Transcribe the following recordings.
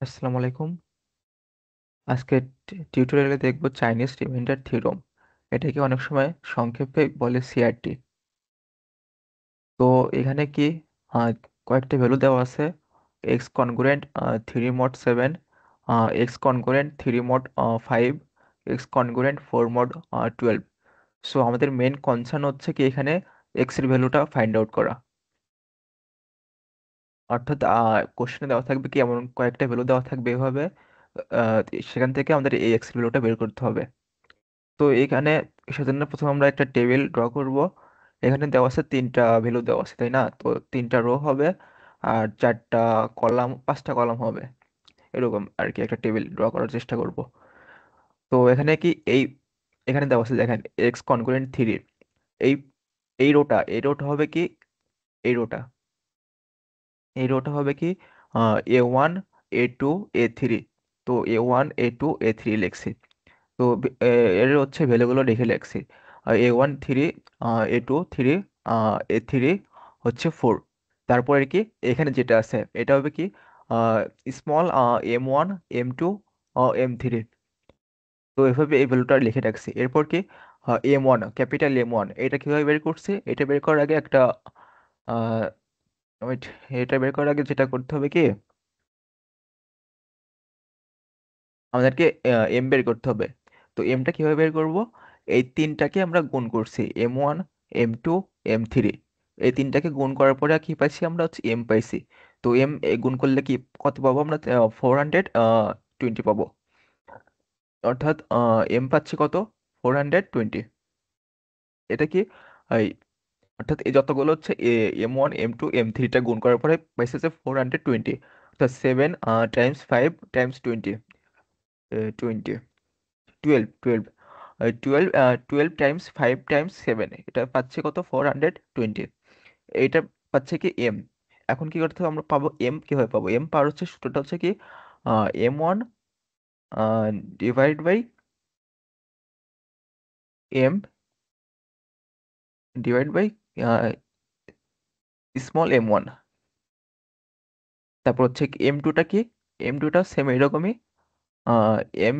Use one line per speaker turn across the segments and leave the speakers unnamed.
আসসালামু আলাইকুম। আজকে টিউটোরিয়ালে দেখব চাইনিজ রিমাইন্ডার থিওরেম। এটাকে অনেক সময় সংক্ষেপে বলে সিআরটি। তো এখানে কি আহ, কয়েকটা ভ্যালু দেওয়া আছে: x congruent 3 mod 7, x congruent 3 mod 5, x congruent 4 mod 12। So আমাদের মেন কনসার্ন হচ্ছে কি এখানে এক্স এর ভ্যালুটা ফাইন্ড আউট করা। অর্থাৎ কোশ্চেনে দেওয়া থাকবে কি এমন কয়েকটা ভ্যালু দেওয়া থাকবে এভাবে, আহ, সেখান থেকে আমাদের এই এক্স ভ্যালুটা বের করতে হবে। তো এখানে সেজন্য প্রথমে আমরা একটা টেবিল ড্র করব। এখানে দেওয়া আছে তিনটা ভ্যালু দেওয়া আছে, তাই না? তো তিনটা রো হবে আর চারটা কলাম, পাঁচটা কলাম হবে। এরকম আর কি একটা টেবিল ড্র করার চেষ্টা করব। তো এখানে কি এখানে দেওয়া আছে, দেখেন, এক্স কনগ্রুয়েন্ট 3। এই এই রোটা হবে কি, এই রোটা হবে কি A1, A2, A3। তো A1, A2, A3 লিখছি। তো এর হচ্ছে ভ্যালুগুলো লিখে রাখছি। A1 3, A2 3, A3 হচ্ছে 4। তারপর আর কি এখানে যেটা আছে এটা হবে কি স্মল M1, M2, M3। তো এভাবে এই ভ্যালুটা লিখে রাখছি। এরপর কি M1, ক্যাপিটাল M1, এটা কিভাবে বের করছি? এটা বের করার আগে একটা আহ, wait, এটা বের করার আগে যেটা করতে হবে কি, আমাদেরকে এম বের করতে হবে। তো এমটা কিভাবে বের করব? এই তিনটাকে আমরা গুণ করছি, M1, M2, M3। এই তিনটাকে গুণ করার পরে কি পাইছি? আমরা হচ্ছে এম পাইছি। তো এম গুণ করলে কি কত পাবো আমরা? 420 পাবো। অর্থাৎ এম পাচ্ছি কত? 420। এটা কি এই, অর্থাৎ এই যতগুলো হচ্ছে M1, M2, M3টা গুণ করার পরে পাইছে যে 420। অর্থাৎ 7 × 5 × 20, 20, 12, 12 টাইমস 5 টাইমস 7, এটা পাচ্ছে কত? 420। এইটা পাচ্ছে কি এম। এখন কি করতে হবে? আমরা পাবো এম, কিভাবে পাবো এম? পাওয়ার হচ্ছে সূত্রটা হচ্ছে কি M1 divide by M divide by small m1। তারপর হচ্ছে কি M2টা কি, M2টা সেম এরকমই এম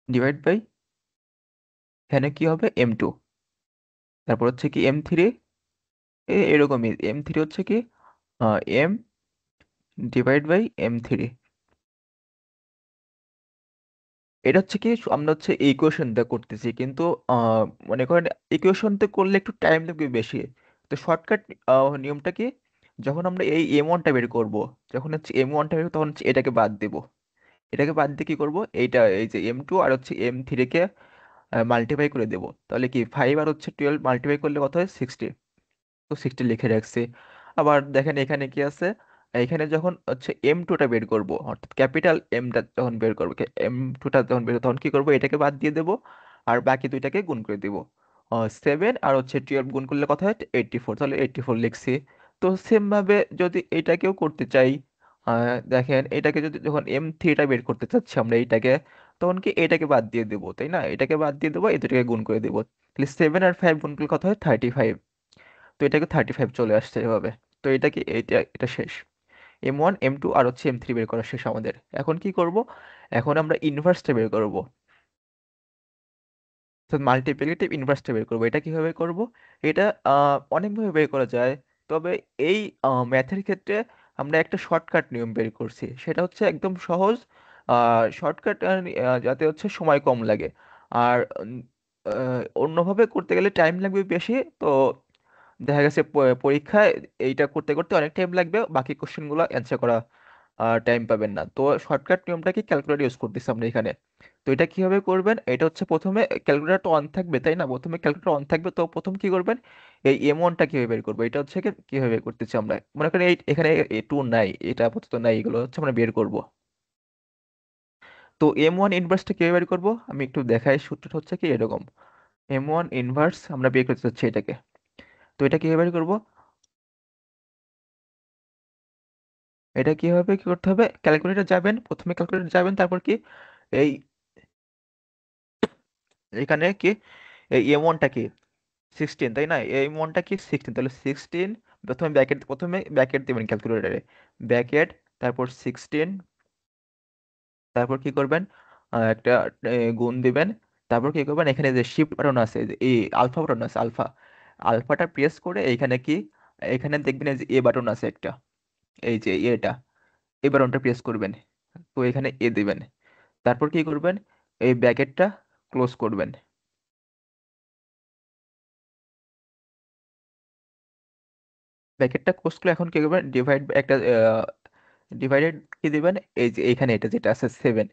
ডিভাইড বাই, এখানে কি হবে? M2। তারপর হচ্ছে কি M3, এরকমই M3 হচ্ছে কি এম ডিভাইড বাই M3। এটা হচ্ছে কি আমরা হচ্ছে ইকুয়েশনটা করতেছি, কিন্তু আহ, মনে করেন ইকুয়েশনতে করলে একটু টাইম লাগবে বেশি। তো শর্টকাট নিয়মটা কি, যখন আমরা এই M1টা বের করব, যখন হচ্ছে M1টা বের করবো, তখন হচ্ছে এটাকে বাদ দেব। এটাকে বাদ দিয়ে কি করব? এইটা, এই যে M2 আর হচ্ছে M3 কে মাল্টিপ্লাই করে দেবো। তাহলে কি 5 আর হচ্ছে 12 মাল্টিপ্লাই করলে কত হয়? 60। তো 60 লিখে রাখছি। আবার দেখেন এখানে কি আছে, এখানে যখন হচ্ছে M2টা বের করব, অর্থাৎ ক্যাপিটাল এমটা যখন বের করবো, M2টা যখন বের করবো, তখন কি করবো? এটাকে বাদ দিয়ে দেবো আর বাকি দুইটাকে গুণ করে দিব। 7 আর হচ্ছে 12 গুণ করলে কত হয়? 84। তাহলে 84 লিখছি। তো সেম ভাবে যদি এটাকেও করতে চাই, দেখেন এটাকে যদি যখন M3টা বের করতে চাচ্ছি আমরা এইটাকে, তখন কি এটাকে বাদ দিয়ে দেবো, তাই না? এটাকে বাদ দিয়ে দেবো, এই দুটাকে গুণ করে দেবো। তাহলে 7 আর 5 গুণ করলে কত হয়? 35। তো এটাকে 35 চলে আসছে এভাবে। তো এটা কি, এটা শেষ। M1, M2 আর হচ্ছে M3 বের করা শেষ আমাদের। এখন কি করব? এখন আমরা ইনভার্সটা বের করব, মাল্টিপ্লিকেটিভ ইনভার্সটা বের করব। এটা কিভাবে করব? এটা অনেকভাবে বের করা যায়। তবে এই ম্যাথের ক্ষেত্রে আমরা একটা শর্টকাট নিয়ম বের করছি, সেটা হচ্ছে একদম সহজ শর্টকাট, যাতে হচ্ছে সময় কম লাগে। আর অন্যভাবে করতে গেলে টাইম লাগবে বেশি। তো দেখা গেছে পরীক্ষায় এইটা করতে করতে অনেক টাইম লাগবে, বাকি কোশ্চেনগুলো অ্যান্সার করা টাইম পাবেন না। তো শর্টকাট নিয়মটা কি, ক্যালকুলেটর ইউজ করতেছি আমরা এখানে। তো এটা কিভাবে করবেন? এটা হচ্ছে প্রথমে ক্যালকুলেটর অন থাকবে, তাই না? প্রথমে ক্যালকুলেটর অন থাকবে, তো প্রথম কি করবেন? এই M1টা কিভাবে বের করবো, এটা হচ্ছে কিভাবে বের করতেছি আমরা। মনে করেন এখানে টু নাই, এটা আপাতত নাই, এগুলো হচ্ছে আমরা বের করব। তো M1 ইনভার্সটা কিভাবে বের করবো আমি একটু দেখাই। সূত্রটা হচ্ছে কি এরকম: M1 ইনভার্স আমরা বের করতে চাচ্ছি এটাকে। তো এটা কিভাবে বের করবো? এটা কিভাবে কি করতে হবে? ক্যালকুলেটর যাবেন, প্রথমে ক্যালকুলেটর যাবেন, তারপর কি এই এখানে কি এই M1টা কি 16, তাই না? M1টা কি 16, তাহলে 16, প্রথমে ব্র্যাকেট দিবেন ক্যালকুলেটরে, ব্র্যাকেট তারপর 16, তারপর কি করবেন, একটা গুণ দিবেন। তারপর কি করবেন, এখানে যে শিফট বাটন আছে, যে এই আলফা বাটন আছে, আলফাটা প্রেস করে এইখানে কি, এখানে দেখবেন এই যে এ বাটন আছে একটা, এই যে এটা, এই বাটনটা প্রেস করবেন। তো এখানে এ দিবেন। তারপর কি করবেন, এই ব্র্যাকেটটা ক্লোজ করবেন। ব্র্যাকেটটা ক্লোজ করে এখন কি করবেন, ডিভাইড একটা ডিভাইডেড কি দিবেন, এই যে এইখানে এটা যেটা আছে 7,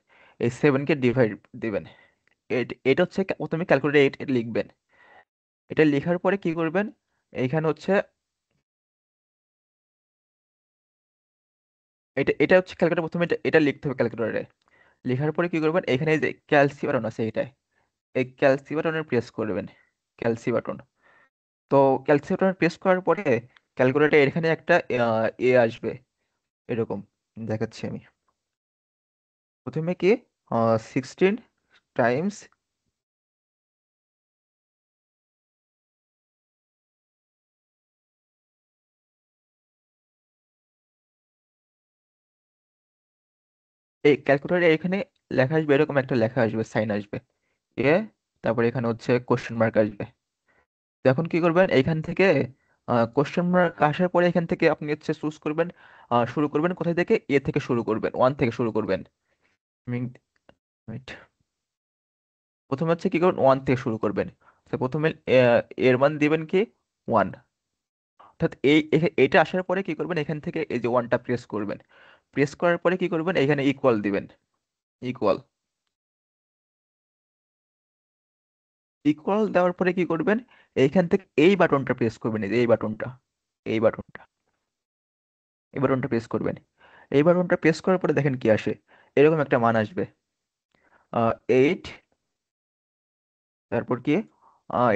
এই 7কে ডিভাইড দিবেন। এটা হচ্ছে প্রথমে ক্যালকুলেটর এটা লিখবেন। এটা লেখার পরে কি করবেন, এইখানে হচ্ছে এটা এটা হচ্ছে ক্যালকুলেটর, প্রথমে এটা এটা লিখতে হবে ক্যালকুলেটরে। লেখার পরে কি করবেন, এখানে এই যে ক্যালসি বাটন আছে এটাই, এই ক্যালসি বাটনে প্রেস করবেন, ক্যালসি বাটন। তো ক্যালসি বাটনে প্রেস করার পরে ক্যালকুলেটর এখানে একটা এ আসবে, এরকম দেখাচ্ছি আমি। প্রথমে কি 16 টাইমস, এই ক্যালকুলেটরে এখানে লেখা আসবে, এরকম একটা লেখা আসবে, সাইন আসবে এ, তারপরে এখানে হচ্ছে কোশ্চেন মার্ক আসবে। তো এখন কি করবেন, এইখান থেকে কোশ্চেন মার্ক আসার পরে এখান থেকে আপনি হচ্ছে চুজ করবেন, শুরু করবেন কোথায় থেকে, এ থেকে শুরু করবেন, ওয়ান থেকে শুরু করবেন। wait, প্রথমে হচ্ছে কি করবেন, ওয়ান থেকে শুরু করবেন। তো প্রথমে এর মান দিবেন কি, ওয়ান। অর্থাৎ এটা আসার পরে কি করবেন, এখান থেকে এই যে ওয়ানটা প্রেস করবেন। প্রেস করার পরে কি করবেন, এখানে ইকুয়াল দিবেন, ইকুয়াল। ইকুয়াল দেওয়ার পরে কি করবেন, এইখান থেকে এই বাটনটা প্রেস করবেন, এই যে এই বাটনটা, এই বাটনটা, এই বাটনটা প্রেস করবেন। এই বাটনটা প্রেস করার পরে দেখেন কি আসে, এরকম একটা মান আসবে, 8। তারপর কি,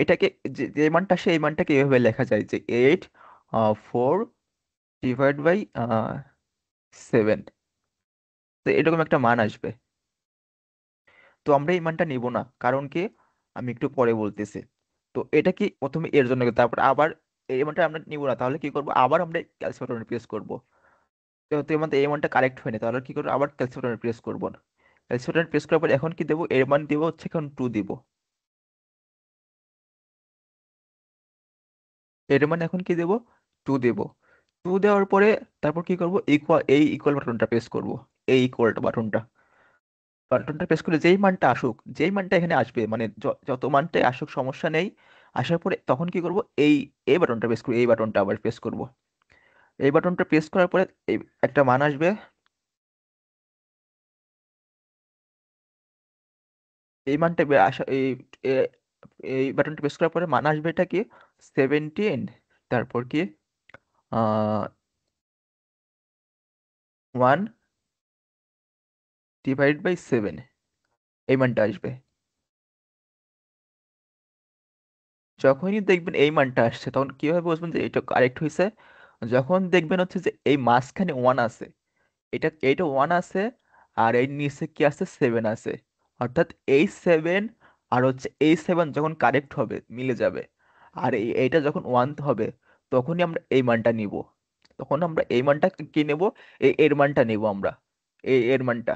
এটাকে যে যে মানটা আসে, এই মানটাকে এইভাবে লেখা যায় যে 8 4 ডিভাইড বাই 7। তো এরকম একটা মান আসবে। তো আমরা এই মানটা নিব না, কারণ কি, আমি একটু পরে বলতেছি। তো এটা কি প্রথমে এর জন্য, তারপর আবার এই মানটা আমরা নিব না, তাহলে কি করব, আবার আমরা ক্যালকুলেটর প্রেস করব। যেহেতু এর মধ্যে এই মানটা কারেক্ট হয়নি, তাহলে কি করবো, আবার ক্যালকুলেটর প্রেস করব না। ক্যালকুলেটর প্রেস করার পর এখন কি দেবো, এর মান দিব হচ্ছে এখন 2 দিব। এর মান এখন কি দেব, 2 দেব। 2 দেওয়ার পরে তারপর কি করব, এই ইকুয়াল বাটনটা প্রেস করব, এই ইকুয়াল বাটনটা, বাটনটা প্রেস করে যেই মানটা আসুক, যেই মানটা এখানে আসবে, মানে যত মানটাই আসুক সমস্যা নেই। আসার পরে তখন কি করব, এই বাটনটা প্রেস করব, এই বাটনটা আবার প্রেস করব। এই বাটনটা প্রেস করার পরে এই একটা মান আসবে। এই মানটা আসা এ- এই বাটনটা প্রেস করার পরে মান আসবে, এটা কি, 17। তারপর কি, 1 ডিভাইড বাই 7, এই মানটা আসবে। যখনই দেখবেন এই মানটা আসছে, তখন কিভাবে বুঝবেন যে এটা কারেক্ট হয়েছে, যখন দেখবেন হচ্ছে যে এই মাঝখানে ওয়ান আছে, এইটা ওয়ান আছে, আর এই নিচে কি আছে, 7 আছে। অর্থাৎ এই 7 আর হচ্ছে এই 7 যখন কারেক্ট হবে, মিলে যাবে, আর এইটা যখন ওয়ান হবে, তখনই আমরা এই মানটা নিব। তখন আমরা এই মানটা কি নেব, এর মানটা নেব আমরা, এর মানটা।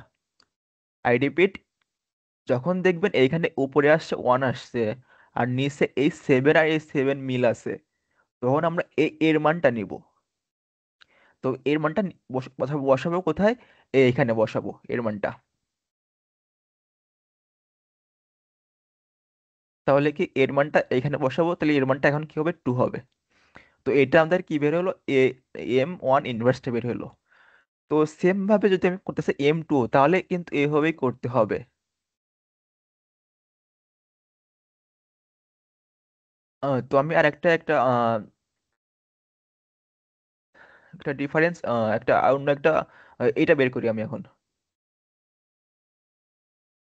আই রিপিট, যখন দেখবেন এইখানে উপরে আসছে ওয়ান আসছে, আর নিচে এই 7 আর এই 7 মিল আছে, তখন আমরা এর মানটা নিব। তো এর মানটা বসাবো কোথায়, এইখানে বসাবো এর মানটা। তাহলে কি এর মানটা এখানে বসাবো, তাহলে এর মানটা এখন কি হবে, 2 হবে। তো এটা আমাদের কি বের হলো, M1 ইনভার্সটা বের হলো। তো সেম ভাবে যদি আমি করতেছি M2, তাহলে কিন্তু এভাবেই করতে হবে। তো আমি আর একটা ডিফারেন্স, একটা অন্য একটা, এটা বের করি আমি এখন।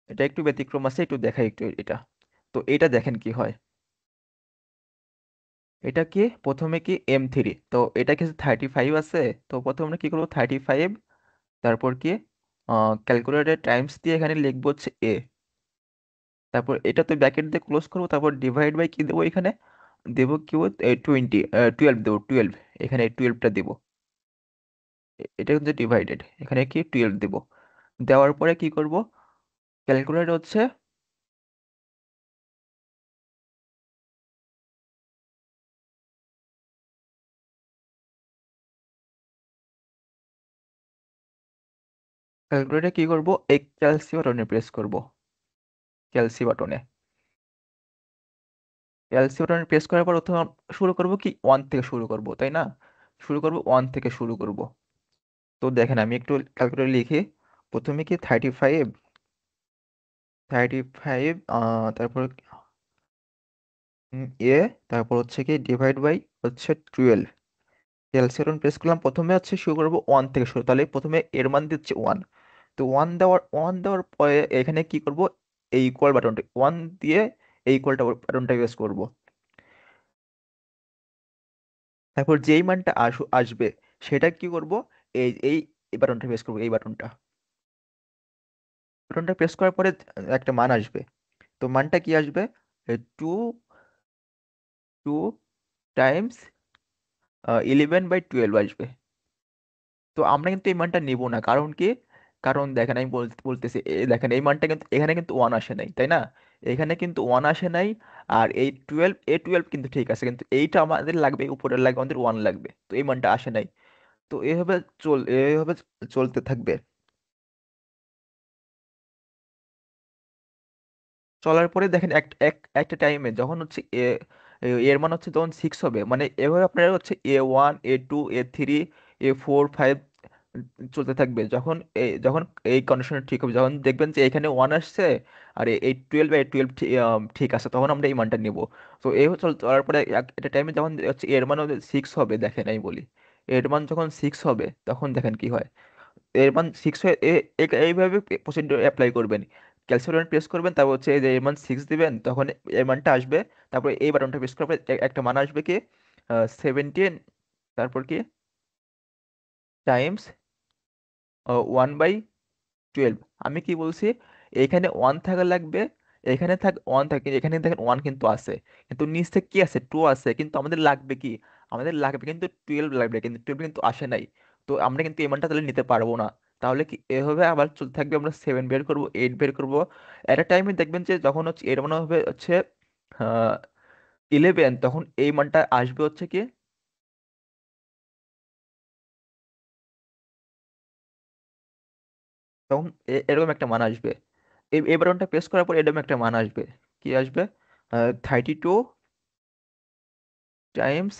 এটা একটু ব্যতিক্রম আছে, একটু দেখাই একটু এটা। তো এটা দেখেন কি হয়, এটা কি প্রথমে কি M3, তো এটা কিছু 35 আছে। তো প্রথমে আমরা কি করবো, 35, তারপর কি ক্যালকুলেটর টাইমস দিয়ে এখানে লিখবো হচ্ছে এ, তারপর এটা তো ব্র্যাকেট দিয়ে ক্লোজ করবো, তারপর ডিভাইড বাই কি দেবো এখানে, দেবো কি, 20, 12 দেবো, 12, এখানে 12টা দেবো। এটা কিন্তু ডিভাইডেড, এখানে কি 12 দেব। দেওয়ার পরে কি করব, ক্যালকুলেটর হচ্ছে, ক্যালকুলেটরে কি করব, এই ক্যালসি বাটনে প্রেস করব, ক্যালসি বাটনে, ক্যালসি বাটনে প্রেস করার পর প্রথমে শুরু করব কি, ওয়ান থেকে শুরু করব, তাই না? শুরু করব ওয়ান থেকে শুরু করব। তো দেখেন আমি একটু ক্যালকুলেটর লিখি। প্রথমে কি 35, 35, তারপর এ, তারপর হচ্ছে কি ডিভাইড বাই হচ্ছে 12। ক্যালসিয়াম প্রেস করলাম, প্রথমে হচ্ছে শুরু করবো ওয়ান থেকে শুরু, তাহলে প্রথমে এর মান দিচ্ছে ওয়ান। তো ওয়ান দেওয়ার পরে এখানে কি করব, এই ইকুয়াল বাটনটা ওয়ান দিয়ে এই ইকুয়ালটা বাটনটা ইউজ করব। তারপর যেই মানটা আসবে সেটা কি করব, এই এই এই বাটনটা প্রেস করবো, এই বাটনটা প্রেস করার পরে একটা মান আসবে। তো মানটা কি আসবে, টু, 2 টাইমস 11/12 আসবে। তো আমরা কিন্তু এই মানটা নিব না, কারণ কি, কারণ দেখেন আমি বলতেছি, দেখেন এই মানটা কিন্তু এখানে কিন্তু ওয়ান আসে নাই, তাই না? এখানে কিন্তু ওয়ান আসে নাই। আর এই 12 কিন্তু ঠিক আছে, কিন্তু এইটা আমাদের লাগবে, উপরের লাগবে আমাদের ওয়ান লাগবে, তো এই মানটা আসে নাই। তো এইভাবে চলতে থাকবে। চলার পরে দেখেন একটা টাইমে যখন হচ্ছে এর মান হচ্ছে তখন 6 হবে, মানে এভাবে আপনার হচ্ছে A1, A2, A3, A4, 5 চলতে থাকবে। যখন এই কন্ডিশন ঠিক হবে, যখন দেখবেন যে এখানে ওয়ান আসছে আর এই 12/12 ঠিক আছে, তখন আমরা এই মানটা নিব। তো এই চলার পরে একটা টাইমে যখন হচ্ছে এর মান 6 হবে, দেখেন আমি বলি, এর মান যখন 6 হবে তখন দেখেন কি হয়। এর মান 6 হয়ে এইভাবে প্রসিডিউর অ্যাপ্লাই করবেন। ক্যালকুলেটর প্রেস করবেন, তারপর হচ্ছে এই যে এর মান 6 দিবেন, তখন এর মানটা আসবে। তারপর এই বাটনটা প্রেস করবেন, একটা মান আসবে কি, 17, তারপর কি টাইমস 1/12। আমি কি বলছি, এখানে ওয়ান থাকা লাগবে, এখানে ওয়ান থাকে, এখানে দেখেন ওয়ান কিন্তু আছে, কিন্তু নিচে কি আছে, টু আছে, কিন্তু আমাদের লাগবে কি, আমাদের লাগবে কিন্তু 12 লাগবে, কিন্তু 12 কিন্তু আসে নাই। তো আমরা কিন্তু এই মানটা তাহলে নিতে পারবো না। তাহলে কি এভাবে আবার চলতে থাকবে, আমরা 7 বের করবো, 8 বের করবো। এট এ টাইমে দেখবেন যে যখন হচ্ছে এর মানে হবে হচ্ছে 11, তখন এই মানটা আসবে হচ্ছে কি, তখন এরকম একটা মান আসবে। এই বাটনটা প্রেস করার পর এরকম একটা মান আসবে, কি আসবে, 32 টাইমস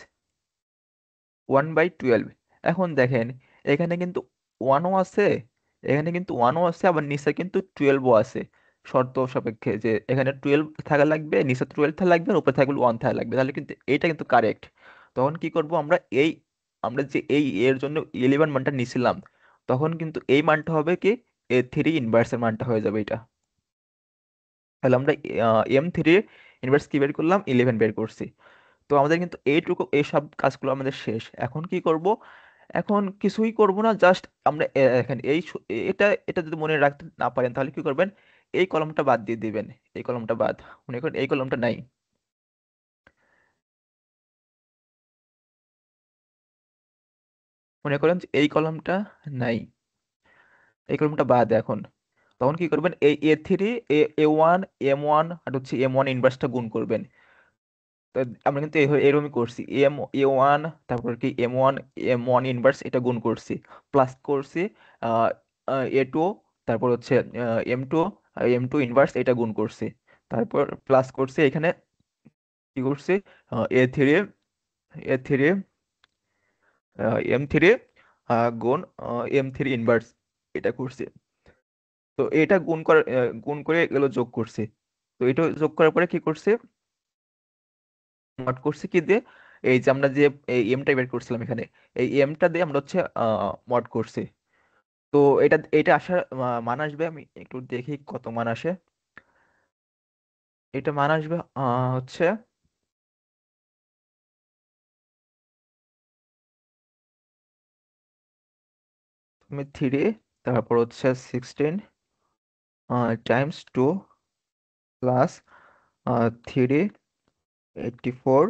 1/12। এখন দেখেন এখানে কিন্তু ওয়ানও আছে, এখানে কিন্তু ওয়ানও আছে, আবার নিচে কিন্তু 12ও আছে। শর্ত সাপেক্ষে যে এখানে 12 থাকা লাগবে, নিচে 12 থাকা লাগবে, আর উপরে থাকবে ওয়ান থাকা লাগবে, তাহলে কিন্তু এটা কিন্তু কারেক্ট। তখন কি করব আমরা, আমরা যে এর জন্য 11 মানটা নিছিলাম, তখন কিন্তু এই মানটা হবে কি, A3 ইনভার্সের মানটা হয়ে যাবে এটা। তাহলে আমরা M3 ইনভার্স কি বের করলাম, 11 বের করছি। তো আমাদের কিন্তু এই সব কাজগুলো আমাদের শেষ। এখন কি করব, এখন কিছুই করব না, জাস্ট আমরা এখন এটা যদি মনে রাখতে না পারেন তাহলে কি করবেন, এই কলমটা বাদ দিয়ে দিবেন। এই কলমটা বাদ, মনে করেন এই কলমটা নাই, মনে করেন যে এই কলমটা নাই, এই কলমটা বাদ এখন। তখন কি করবেন, এই A3, A1, M1 আর হচ্ছে M1 ইনভার্সটা গুণ করবেন। তো আমরা কিন্তু এরকমই করছি, A1, তারপর কি M1 ইনভার্স এটা গুণ করছি, প্লাস করছি A2, তারপর হচ্ছে M2 ইনভার্স এটা গুণ করছি, তারপর প্লাস করছি এখানে কি করছি, A3, A3, M3 গুণ M3 ইনভার্স এটা করছি। তো এটা গুণ করে এগুলো যোগ করছি। তো এটা যোগ করার পরে কি করছি, মড করছি কি দিয়ে, এই যে আমরা যে এই এমটা বের করছিলাম এখানে, এই এমটা দিয়ে আমরা হচ্ছে মড করছি। তো এটা আসার মান আসবে, আমি একটু দেখি কত মান আসে। এটা মান আসবে হচ্ছে, তুমি 3, তারপর হচ্ছে 16 টাইমস 2 প্লাস 3, 84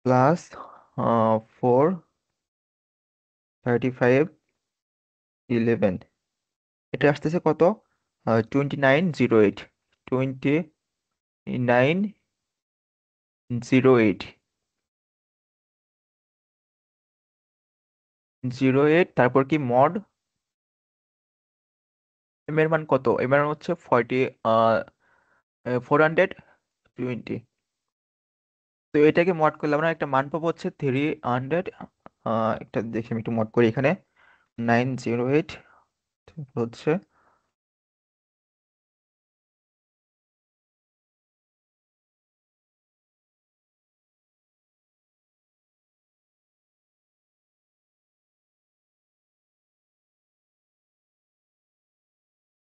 প্লাস 4 3511, এটা আসতেছে কত? 2908, 2908, 08, তারপর কি মড এম এর মান কত? এম এর মান হচ্ছে 420। তো এটাকে মড করলে আমরা একটা মান পাবো হচ্ছে 300। একটা দেখি আমি একটু মড করি এখানে। 908 হচ্ছে,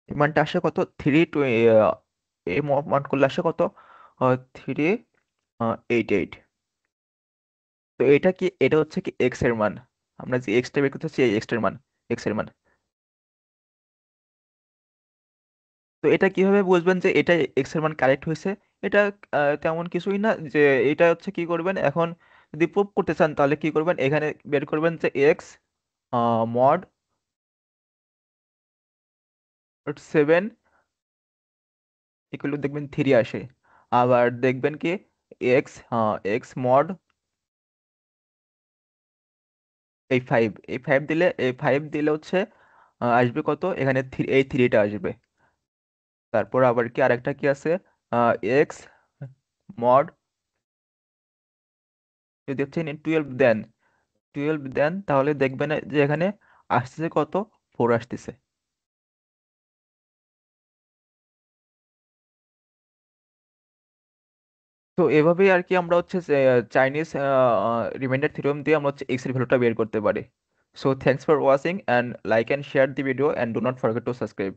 এই মানটা আসে কত? এই মান করলে আসে কত? 388। তো এটা কি, এটা হচ্ছে কি এক্স এর মান। আমরা যে এক্সটা বের করতেছি এই এক্স এর মান, এক্স এর মান। তো এটা কিভাবে বুঝবেন যে এটা এক্স এর মান কারেক্ট হয়েছে? এটা তেমন কিছুই না, যে এটা হচ্ছে কি করবেন এখন, যদি প্রুভ করতে চান তাহলে কি করবেন, এখানে বের করবেন যে এক্স মড 7 ইকুয়াল দেখবেন 3 আসে। আবার দেখবেন কি এক্স মড এই ফাইভ দিলে হচ্ছে আসবে কত এখানে? এই থ্রিটা আসবে। তারপর আবার কি আরেকটা কি আছে? এক্স মড, যদি হচ্ছে 12 দেন তাহলে দেখবেন যে এখানে আসতেছে কত? 4 আসতেছে। তো এভাবেই আর কি আমরা হচ্ছে চাইনিজ রিমাইন্ডার থিওরেম দিয়ে আমরা হচ্ছে এক্স এর ভ্যালুটা বের করতে পারি। So thanks for watching, and like and share the video, and do not forget to subscribe.